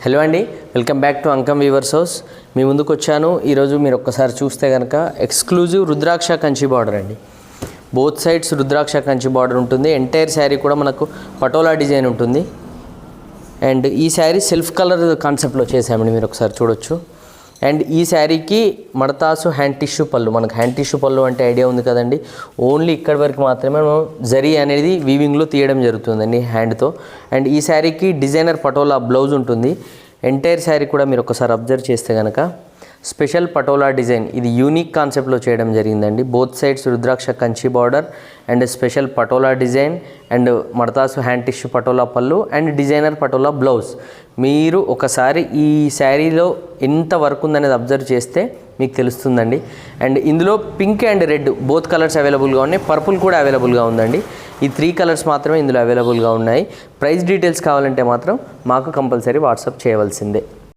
Hello అండి, welcome back to Ankam weavers house. మీ ముందుకు వచ్చాను. ఈరోజు మీరు ఒక్కసారి చూస్తే కనుక ఎక్స్క్లూజివ్ రుద్రాక్ష కంచి బార్డర్ అండి. Both sides rudraksha Kanchi border ఉంటుంది. ఎంటైర్ శారీ కూడా మనకు పటోలా డిజైన్ ఉంటుంది. అండ్ ఈ శారీ సెల్ఫ్ కలర్ కాన్సెప్ట్లో చేసామండి, మీరు ఒకసారి చూడొచ్చు. అండ్ ఈ శారీకి మడతాసు హ్యాండ్ టిష్యూ పళ్ళు. మనకు హ్యాండ్ టిష్యూ పళ్ళు అంటే ఐడియా ఉంది కదండి. ఓన్లీ ఇక్కడి వరకు మాత్రమే మనం జరీ అనేది వీవింగ్లో తీయడం జరుగుతుందండి హ్యాండ్తో. అండ్ ఈ శారీకి డిజైనర్ పటోలా బ్లౌజ్ ఉంటుంది. ఎంటైర్ శారీ కూడా మీరు ఒకసారి అబ్జర్వ్ చేస్తే కనుక స్పెషల్ పటోలా డిజైన్, ఇది యూనిక్ కాన్సెప్ట్లో చేయడం జరిగిందండి. Both sides rudraksha Kanchi border and special patola design and మడతాసు హ్యాండ్ టిష్యూ పటోలా పళ్ళు అండ్ డిజైనర్ పటోలా బ్లౌజ్. మీరు ఒకసారి ఈ శారీలో ఎంత వర్క్ ఉందనేది అబ్జర్వ్ చేస్తే మీకు తెలుస్తుందండి. అండ్ ఇందులో pink and red both colours అవైలబుల్గా ఉన్నాయి. పర్పుల్ కూడా అవైలబుల్గా ఉందండి. ఈ 3 కలర్స్ మాత్రమే ఇందులో అవైలబుల్గా ఉన్నాయి. ప్రైస్ డీటెయిల్స్ కావాలంటే మాత్రం మాకు కంపల్సరీ వాట్సాప్ చేయవలసిందే.